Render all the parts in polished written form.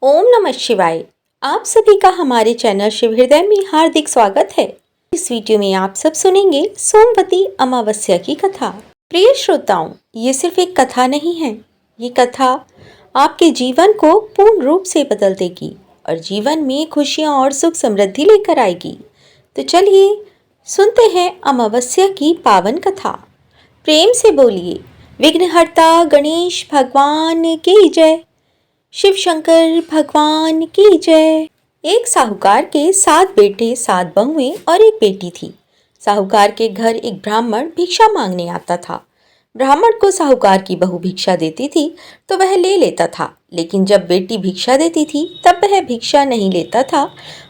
ओम नमः शिवाय। आप सभी का हमारे चैनल शिव हृदय में हार्दिक स्वागत है। इस वीडियो में आप सब सुनेंगे सोमवती अमावस्या की कथा। प्रिय श्रोताओं, ये सिर्फ एक कथा नहीं है, ये कथा आपके जीवन को पूर्ण रूप से बदल देगी और जीवन में खुशियां और सुख समृद्धि लेकर आएगी। तो चलिए सुनते हैं अमावस्या की पावन कथा। प्रेम से बोलिए, विघ्नहर्ता गणेश भगवान की जय, शिव शंकर भगवान की जय। एक साहूकार के 7 बेटे 7 बहुएं और एक बेटी थी। साहूकार के घर एक ब्राह्मण भिक्षा मांगने आता था। ब्राह्मण को साहूकार की बहू भिक्षा देती थी तो वह ले लेता था, लेकिन जब बेटी भिक्षा देती थी तब वह भिक्षा नहीं लेता था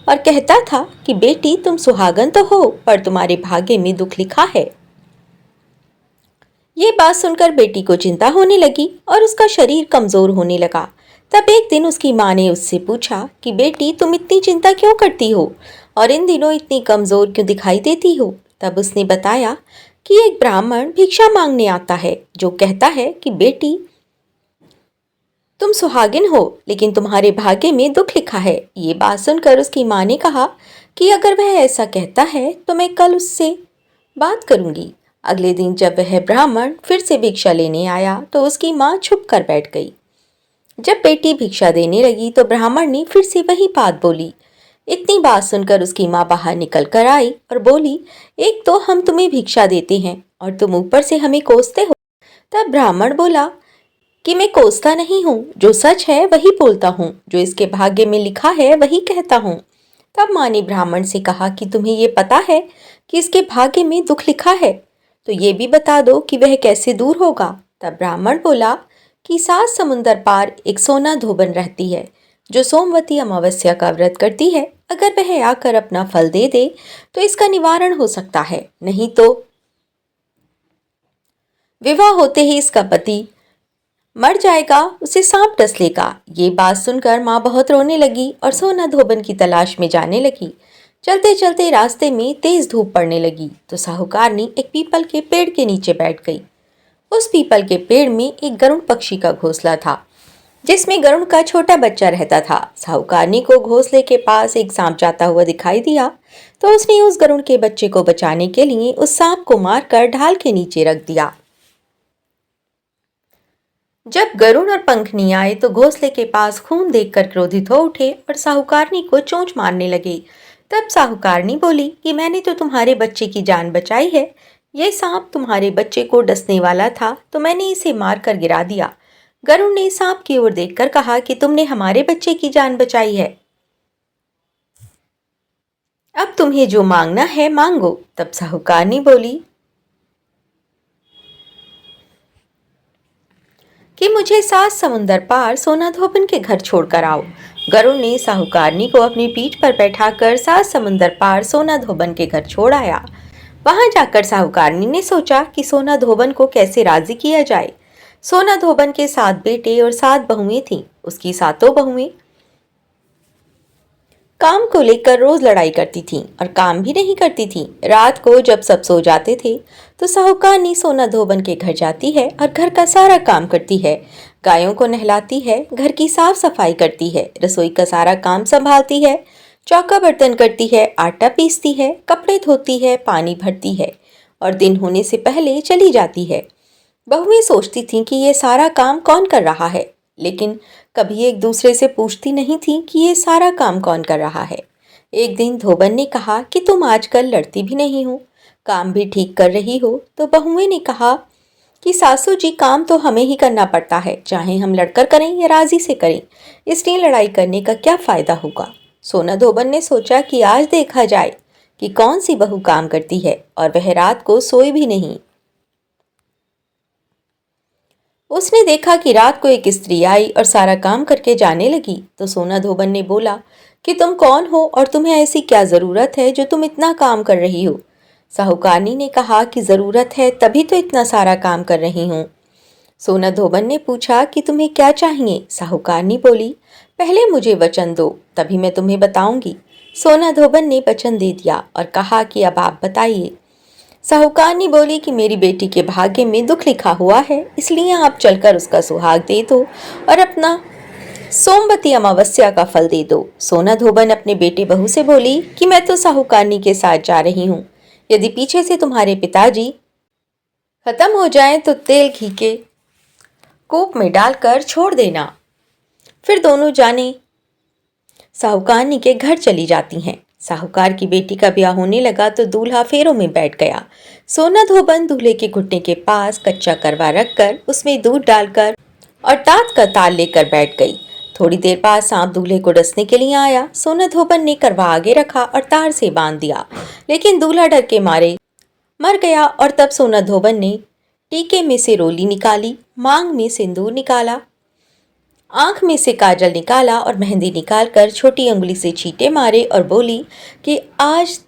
और कहता था कि बेटी, तुम सुहागन तो हो पर तुम्हारे भाग्य में दुख लिखा है। ये बात सुनकर बेटी को चिंता होने लगी और उसका शरीर कमजोर होने लगा। तब एक दिन उसकी माँ ने उससे पूछा कि बेटी, तुम इतनी चिंता क्यों करती हो और इन दिनों इतनी कमजोर क्यों दिखाई देती हो। तब उसने बताया कि एक ब्राह्मण भिक्षा मांगने आता है जो कहता है कि बेटी, तुम सुहागिन हो लेकिन तुम्हारे भाग्य में दुख लिखा है। ये बात सुनकर उसकी माँ ने कहा कि अगर वह ऐसा कहता है तो मैं कल उससे बात करूंगी। अगले दिन जब वह ब्राह्मण फिर से भिक्षा लेने आया तो उसकी माँ छुप कर बैठ गई। जब बेटी भिक्षा देने लगी तो ब्राह्मण ने फिर से वही बात बोली। इतनी बात सुनकर उसकी माँ बाहर निकल कर आई और बोली, एक तो हम तुम्हें भिक्षा देते हैं और तुम ऊपर से हमें कोसते हो। तब ब्राह्मण बोला कि मैं कोसता नहीं हूँ, जो सच है वही बोलता हूँ, जो इसके भाग्य में लिखा है वही कहता हूँ। तब माँ ने ब्राह्मण से कहा कि तुम्हें ये पता है कि इसके भाग्य में दुख लिखा है, तो ये भी बता दो कि वह कैसे दूर होगा। तब ब्राह्मण बोला कि 7 समुंदर पार एक सोना धोबन रहती है जो सोमवती अमावस्या का व्रत करती है। अगर वह आकर अपना फल दे दे तो इसका निवारण हो सकता है, नहीं तो विवाह होते ही इसका पति मर जाएगा, उसे सांप डस लेगा। ये बात सुनकर माँ बहुत रोने लगी और सोना धोबन की तलाश में जाने लगी। चलते चलते रास्ते में तेज धूप पड़ने लगी तो साहूकारनी एक पीपल के पेड़ के नीचे बैठ गई। उस पीपल के पेड़ में एक गरुड़ पक्षी का घोंसला था जिसमें गरुड़ का छोटा बच्चा रहता था। साहूकारनी को घोंसले के पास एक सांप जाता हुआ दिखाई दिया तो उसने उस गरुड़ के बच्चे को बचाने के लिए उस सांप को मारकर ढाल के नीचे रख दिया। जब गरुड़ और पंखनी आए तो घोंसले के पास खून देखकर क्रोधित हो उठे और साहूकारनी को चोंच मारने लगे। तब साहूकारनी बोली कि मैंने तो तुम्हारे बच्चे की जान बचाई है, यह सांप तुम्हारे बच्चे को डसने वाला था तो मैंने इसे मारकर गिरा दिया। गरुड़ ने सांप की ओर देखकर कहा कि तुमने हमारे बच्चे की जान बचाई है, अब तुम्हें जो मांगना है मांगो। तब साहूकारनी बोली कि मुझे 7 समुंदर पार सोना धोबन के घर छोड़कर आओ। गरुड़ ने साहूकारनी को अपनी पीठ पर बैठाकर 7 समुंदर पार सोना धोबन के घर छोड़ आया। वहां जाकर साहूकारनी ने सोचा कि सोना धोबन को कैसे राजी किया जाए। सोना धोबन के 7 बेटे और 7 बहुएं थीं। उसकी 7 बहुएं काम को लेकर रोज लड़ाई करती थीं और काम भी नहीं करती थीं। रात को जब सब सो जाते थे तो साहूकारनी सोना धोबन के घर जाती है और घर का सारा काम करती है। गायों को नहलाती है, घर की साफ सफाई करती है, रसोई का सारा काम संभालती है, चौका बर्तन करती है, आटा पीसती है, कपड़े धोती है, पानी भरती है और दिन होने से पहले चली जाती है। बहुएं सोचती थीं कि ये सारा काम कौन कर रहा है, लेकिन कभी एक दूसरे से पूछती नहीं थी कि ये सारा काम कौन कर रहा है। एक दिन धोबन ने कहा कि तुम आजकल लड़ती भी नहीं हो, काम भी ठीक कर रही हो। तो बहुएं ने कहा कि सासू जी, काम तो हमें ही करना पड़ता है, चाहे हम लड़कर करें या राजी से करें, इसलिए लड़ाई करने का क्या फायदा होगा। सोना धोबन ने सोचा कि आज देखा जाए कि कौन सी बहू काम करती है, और वह रात को सोई भी नहीं। उसने देखा कि रात को एक स्त्री आई और सारा काम करके जाने लगी। तो सोना धोबन ने बोला कि तुम कौन हो और तुम्हें ऐसी क्या जरूरत है जो तुम इतना काम कर रही हो। साहूकारनी ने कहा कि जरूरत है तभी तो इतना सारा काम कर रही हूँ। सोना धोबन ने पूछा कि तुम्हें क्या चाहिए। साहूकारनी बोली, पहले मुझे वचन दो, तभी मैं तुम्हें बताऊंगी। सोना धोबन ने वचन दे दिया और कहा कि अब आप बताइए। साहूकारनी बोली कि मेरी बेटी के भाग्य में दुख लिखा हुआ है, इसलिए आप चलकर उसका सुहाग दे दो और अपना सोमवती अमावस्या का फल दे दो। सोना धोबन अपने बेटे बहू से बोली कि मैं तो साहूकारनी के साथ जा रही हूँ। यदि पीछे से तुम्हारे पिताजी खत्म हो जाएं तो तेल घी के कूप में डालकर छोड़ देना। फिर दोनों जाने साहूकारनी के घर चली जाती हैं। साहूकार की बेटी का ब्याह होने लगा तो दूल्हा फेरों में बैठ गया। सोना धोबन दूल्हे के घुटने के पास कच्चा करवा रखकर उसमें दूध डालकर और तात का ताल लेकर बैठ गई। थोड़ी देर बाद सांप दूल्हे को डसने के लिए आया। सोना धोबन ने करवा आगे रखा और तार से बांध दिया, लेकिन दूल्हा डर के मारे मर गया। और तब सोना धोबन ने टीके में से रोली निकाली, मांग में सिंदूर निकाला, आंख में से काजल निकाला और मेहंदी निकालकर छोटी उंगली से छींटे मारे और बोली कि आज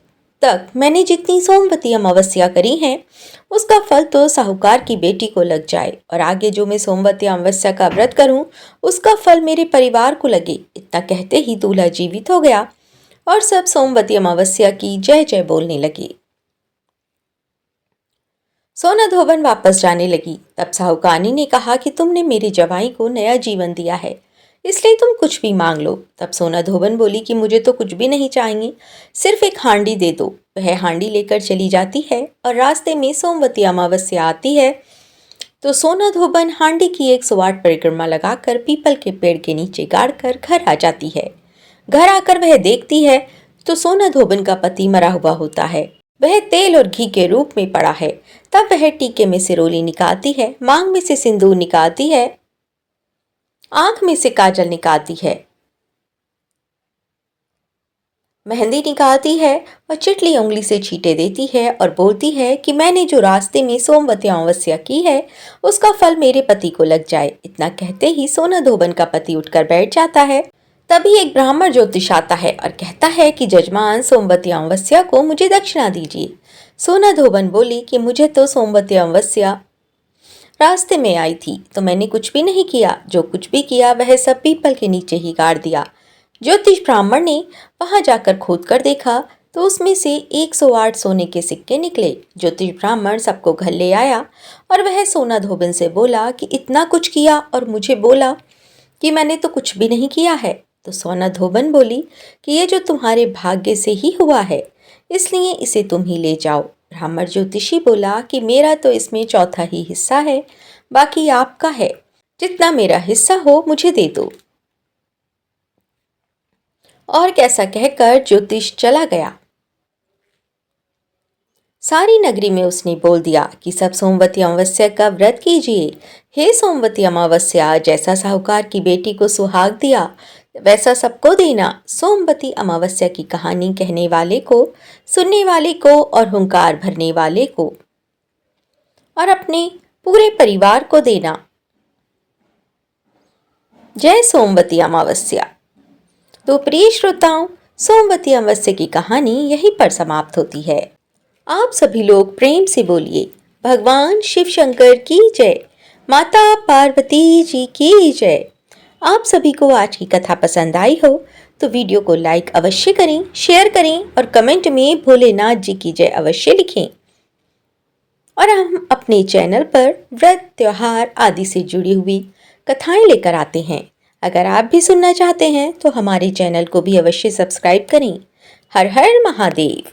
तक मैंने जितनी सोमवती अमावस्या करी है उसका फल तो साहूकार की बेटी को लग जाए, और आगे जो मैं सोमवती अमावस्या का व्रत करूं उसका फल मेरे परिवार को लगे। इतना कहते ही दूल्हा जीवित हो गया और सब सोमवती अमावस्या की जय जय बोलने लगे। सोना धोबन वापस जाने लगी। तब साहूकारनी ने कहा कि तुमने मेरे जवाई को नया जीवन दिया है, इसलिए तुम कुछ भी मांग लो। तब सोना धोबन बोली कि मुझे तो कुछ भी नहीं चाहिए, सिर्फ एक हांडी दे दो। वह हांडी लेकर चली जाती है और रास्ते में सोमवती अमावस्या आती है तो सोना धोबन हांडी की 108 परिक्रमा लगाकर पीपल के पेड़ के नीचे गाड़कर घर आ जाती है। घर आकर वह देखती है तो सोना धोबन का पति मरा हुआ होता है। वह तेल और घी के रूप में पड़ा है। तब वह टीके में से रोली निकालती है, मांग में से सिंदूर निकालती है, आंख में से काजल निकालती है, मेहंदी निकालती है और चिटली उंगली से छींटे देती है और बोलती है कि मैंने जो रास्ते में सोमवती अमावस्या की है उसका फल मेरे पति को लग जाए। इतना कहते ही सोना धोबन का पति उठकर बैठ जाता है। तभी एक ब्राह्मण ज्योतिष आता है और कहता है कि जजमान, सोमवती अमावस्या को मुझे दक्षिणा दीजिए। सोना धोबन बोली कि मुझे तो सोमवती अमावस्या रास्ते में आई थी तो मैंने कुछ भी नहीं किया, जो कुछ भी किया वह सब पीपल के नीचे ही गाड़ दिया। ज्योतिष ब्राह्मण ने वहां जाकर खोद कर देखा तो उसमें से 108 सोने के सिक्के निकले। ज्योतिष ब्राह्मण सबको घर ले आया और वह सोना धोबन से बोला कि इतना कुछ किया और मुझे बोला कि मैंने तो कुछ भी नहीं किया है। तो सोना धोबन बोली कि ये जो तुम्हारे भाग्य से ही हुआ है, इसलिए इसे तुम ही ले जाओ। ब्राह्मण ज्योतिषी बोला कि मेरा तो इसमें चौथा ही हिस्सा है, बाकी आपका है, जितना मेरा हिस्सा हो मुझे दे दो। और कैसा कहकर ज्योतिष चला गया। सारी नगरी में उसने बोल दिया कि सब सोमवती अमावस्या का व्रत कीजिए। हे सोमवती अमावस्या, जैसा साहूकार की बेटी को सुहाग दिया वैसा सबको देना। सोमवती अमावस्या की कहानी कहने वाले को, सुनने वाले को और हुंकार भरने वाले को और अपने पूरे परिवार को देना। जय सोमवती अमावस्या। तो प्रिय श्रोताओं, सोमवती अमावस्या की कहानी यहीं पर समाप्त होती है। आप सभी लोग प्रेम से बोलिए भगवान शिव शंकर की जय, माता पार्वती जी की जय। आप सभी को आज की कथा पसंद आई हो तो वीडियो को लाइक अवश्य करें, शेयर करें और कमेंट में भोलेनाथ जी की जय अवश्य लिखें। और हम अपने चैनल पर व्रत, त्योहार आदि से जुड़ी हुई कथाएं लेकर आते हैं। अगर आप भी सुनना चाहते हैं तो हमारे चैनल को भी अवश्य सब्सक्राइब करें। हर हर महादेव।